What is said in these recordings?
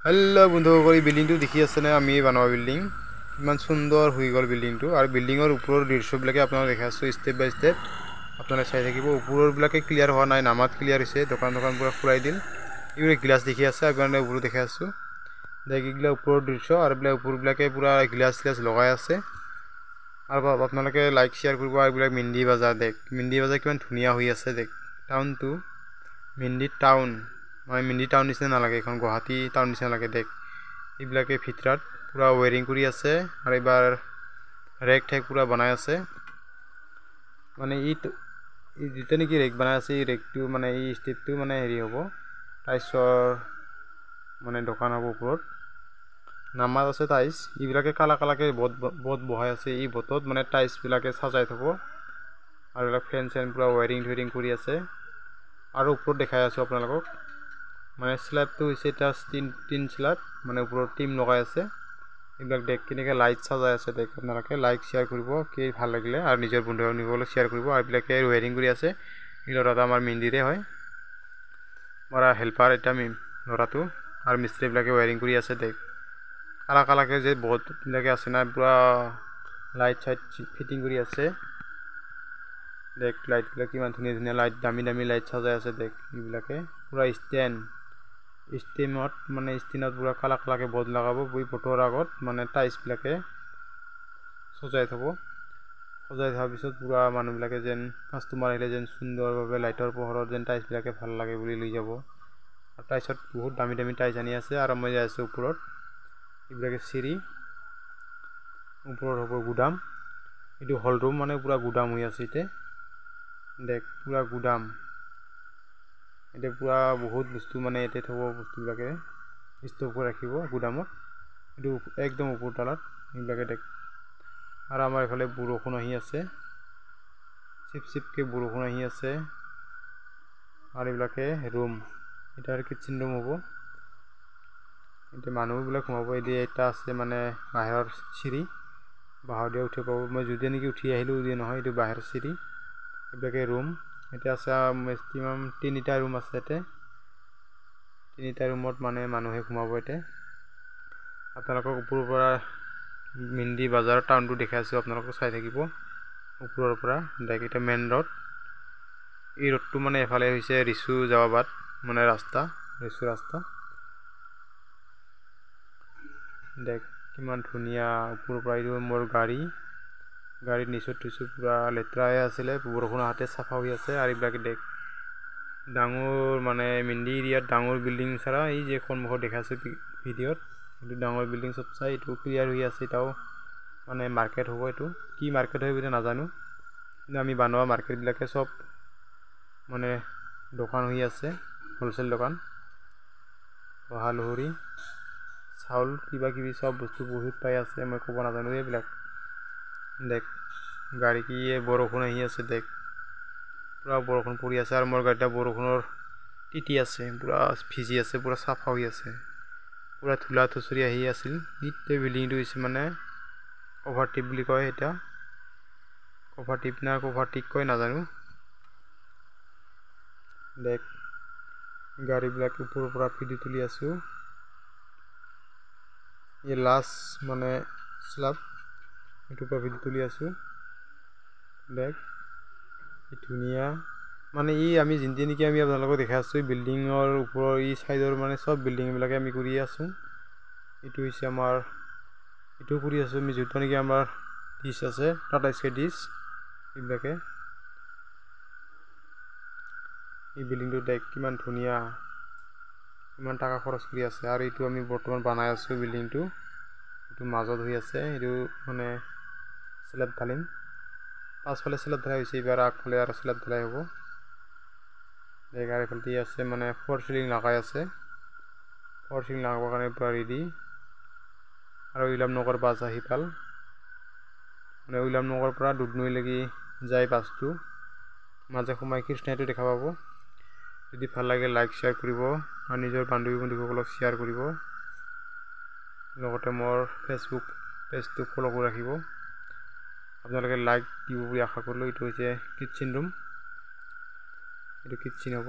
Hello' বন্ধুসকল, এই বিল্ডিংটো দেখি আছেনে? আমি বনোৱা বিল্ডিং ইমান সুন্দৰ হৈ গ'ল বিল্ডিংটো। আৰু বিল্ডিঙৰ ওপৰৰ দৃশ্যবিলাকে আপোনালোকে দেখা আছোঁ ষ্টেপ বাই ষ্টেপ আপোনালোকে চাই থাকিব। ওপৰৰবিলাকে ক্লিয়াৰ হোৱা নাই, নামাত ক্লিয়াৰ হৈছে। দোকান পূৰা খোলাই দিল। এইবিলাক গ্লাছ দেখি আছে, আপোনাৰ ওপৰত দেখা আছোঁ। এইগিলা ওপৰৰ দৃশ্য আৰু এইবিলাক ওপৰবিলাকে পূৰা গ্লাছ লগাই আছে। আৰু আপোনালোকে লাইক শ্বেয়াৰ কৰিব। আৰু এইবিলাক মেণ্ডি বাজাৰ মেণ্ডি বাজাৰ কিমান ধুনীয়া হৈ আছে টাউনটো মেণ্ডি টাউন মেণ্ডি টাউন নিচিনা নালাগে, এখন গুৱাহাটী টাউন নিচিনা লাগে এইবিলাকে ভিতৰত পূৰা ৱেৰিং কৰি আছে। আৰু এইবাৰ ৰেক ঠেক পূৰা বনাই আছে। মানে যিটো নেকি ৰেক বনাই আছে, এই ৰেকটো মানে এই ষ্টেপটো মানে হেৰি হ'ব, টাইলছৰ দোকান হ'ব। ওপৰত নামাজ আছে টাইলছ, এইবিলাকে কালাকে বট বহাই আছে। এই বটত টাইলছবিলাকে সজাই থ'ব। আৰু এইবিলাক ফেন চেন পূৰা ৱেৰিং কৰি আছে। আৰু ওপৰত দেখাই আছোঁ আপোনালোকক, স্লেবটো হৈছে এটা টিন স্লেব, ওপৰত টিন লগাই আছে। এইবিলাক কেনেকৈ লাইট সজাই আছে আপোনালোকে লাইক শ্বেয়াৰ কৰিব, কি ভাল লাগিলে। আৰু নিজৰ বন্ধু বান্ধৱীসকলক শ্বেয়াৰ কৰিব। আৰু এইবিলাকে ৱেৰিং কৰি আছে। এই ল'ৰাটো আমাৰ মেণ্ডিৰে হয়, আমাৰ হেল্পাৰ এতিয়া ল'ৰাটো। আৰু মিস্ত্ৰীবিলাকে ৱেৰিং কৰি আছে কালাকে যে বহুতবিলাকে আছে না, পূৰা লাইট চাইট ফিটিং কৰি আছে। লাইটবিলাক কিমান ধুনীয়া লাইট, দামী লাইট সজাই আছে এইবিলাকে পূৰা ষ্টেমত পূৰা কালাকে বৰ্ড লগাব। বটৰ আগত টাইলছবিলাকে সজাই থ'ব। সজাই থোৱাৰ পিছত পূৰা মানুহবিলাকে যেন কাষ্টমাৰ আহিলে যেন সুন্দৰভাৱে লাইটৰ পোহৰত যেন টাইলছবিলাকে ভাল লাগে বুলি লৈ যাব। আৰু টাইলছত বহুত দামী টাইলছ আনি আছে। আৰু মই যাই আছোঁ ওপৰত, এইবিলাকে চিৰি ওপৰত হ'ব গুদাম। এইটো হল ৰুম, পূৰা গুদাম হৈ আছে এতিয়া পূৰা গুদাম। এতিয়া পূৰা বহুত বস্তু ইয়াতে থ'ব, বস্তুবিলাকে ষ্টক কৰি ৰাখিব গুদামত। এইটো একদম ওপৰ তলাত এইবিলাকে আৰু আমাৰ এইফালে বৰষুণ আহি আছে, চিপকৈ বৰষুণ আহি আছে। আৰু এইবিলাকে ৰুম, এটা আৰু কিটচেন ৰুম হ'ব। এতিয়া মানুহবিলাক সোমাব। এটা আছে বাহিৰৰ চিৰি, বাহিৰ দিয়ে উঠিব পাব। মই যদি নেকি উঠি আহিলোঁ নহয়, এইটো বাহিৰৰ চিৰি। এইবিলাকে ৰুম এতিয়া আছে, মেক্সিমাম 3টা ৰুম আছে ইয়াতে। 3টা ৰুমত মানুহে সোমাব। এতিয়া আপোনালোকক ওপৰৰ পৰা মেণ্ডি বাজাৰ টাউনটো দেখাই আছোঁ, আপোনালোকক চাই থাকিব ওপৰৰ পৰা। এতিয়া মেইন ৰোড, এই ৰোডটো এফালে হৈছে ৰিচু যাৱাবাদ ৰিচু ৰাস্তা। কিমান ধুনীয়া ওপৰৰ পৰা। এইটো মোৰ গাড়ীৰ নিচত থৈছোঁ, পূৰা লেতেৰাই আছিলে, বৰষুণ আহোঁতে চাফা হৈ আছে। আৰু এইবিলাকে ডাঙৰ মেণ্ডি এৰিয়াত ডাঙৰ বিল্ডিং চাৰা, এই যে সন্মুখত দেখাইছোঁ ভিডিঅ'ত, এইটো ডাঙৰ বিল্ডিং চব চাই এইটো ক্লিয়াৰ হৈ আছে। এটাও মাৰ্কেট হ'ব। এইটো কি মাৰ্কেট হয় বুলি নাজানো, কিন্তু আমি বনোৱা মাৰ্কেটবিলাকে চব দোকান হৈ আছে, হ'লচেল দোকান। লহৰি চাউল কিবা কিবি চব বস্তু বহুত পাই আছে, মই ক'ব নাজানো। এইবিলাক গাড়ী কি বৰষুণ আহি আছে পূৰা বৰষুণ পৰি আছে। আৰু মোৰ গাড়ীটা বৰষুণৰ তিতি আছে, পূৰা ভিজি আছে, পূৰা চাফা হৈ আছে, পূৰা ধূলা ধুচৰি আহি আছিল। এতিয়া বিল্ডিংটো হৈছে অভাৰটিপ বুলি কয়। এতিয়া অভাৰটিপ না অভাৰটিক কয় নাজানো। গাড়ীবিলাক ওপৰৰ পৰা ভিডিঅ' তুলি আছোঁ। এই লাষ্ট শ্লাব, এইটোৰ পৰা ভিডিঅ' তুলি আছোঁ। ধুনীয়া আমি যিনটি নেকি আমি আপোনালোকক দেখাই আছোঁ। বিল্ডিঙৰ ওপৰৰ এই চাইডৰ চব বিল্ডিংবিলাকে আমি কৰি আছোঁ। এইটো হৈছে আমাৰ, এইটো কৰি আছোঁ আমি য'ত নেকি আমাৰ ডিছ আছে, টাটা স্কাই ডিছ। এইবিলাকে এই বিল্ডিংটো কিমান ধুনীয়া, কিমান টকা খৰচ কৰি আছে। আৰু এইটো আমি বৰ্তমান বনাই আছোঁ বিল্ডিংটো, এইটো মাজত হৈ আছে। এইটো শ্লেব ঢালিম, পাছফালে শ্লেব ঢালাই হৈছে, এইবাৰ আগফালে আৰু শ্লেব ঢালাই হ'ব। এইফালে আছে ফ'ৰ চিলিং লগাই আছে, ফ'ৰ চিলিং লগাবৰ কাৰণে পূৰা ৰেডি। আৰু ইলামনগৰ বাছ আহি পাল, ইলামনগৰৰ পৰা দুধনৈলৈকে যায় বাছটো, মাজে সময়ে কৃষ্ণাইটো দেখা পাব। যদি ভাল লাগে লাইক শ্বেয়াৰ কৰিব, আৰু নিজৰ বন্ধুসকলক শ্বেয়াৰ কৰিব। লগতে মোৰ ফেচবুক পেজটো ফ'ল' কৰি ৰাখিব। আপোনালোকে লাইক দিব বুলি আশা কৰিলোঁ। এইটো হৈছে কিটচেন ৰুম, এইটো কিটচেন হ'ব।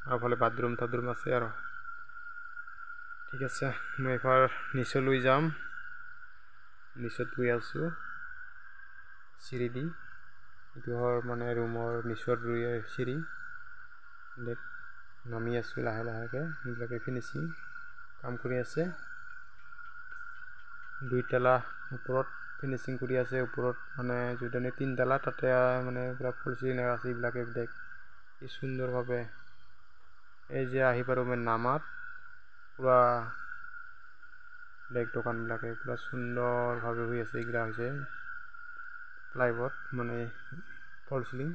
আৰু ফালে বাথৰুম আছে। আৰু ঠিক আছে, মই এবাৰ নিচলৈ যাম। নিচত গৈ আছোঁ চিৰি দি। এইটো মানে ৰুমৰ নিচৰ চিৰি নামি আছোঁ লাহে লাহেকৈ। এইবিলাকে ফিনিচিং কাম কৰি আছে। 2 তালা ওপৰত ফিনিচিং কৰি আছে। ওপৰত মানে যদি 3 তালা তাতে মানে পুৰা ফুল চিলিং আছে। এইবিলাকে দেখ কি সুন্দৰভাৱে এই যে আহি পাৰোঁ মই নামাত পুৰা দেখ দোকানবিলাকে পুৰা সুন্দৰভাৱে হৈ আছে। এইবিলাক হৈছে প্লাইবোৰ্ড মানে ফল চিলিং।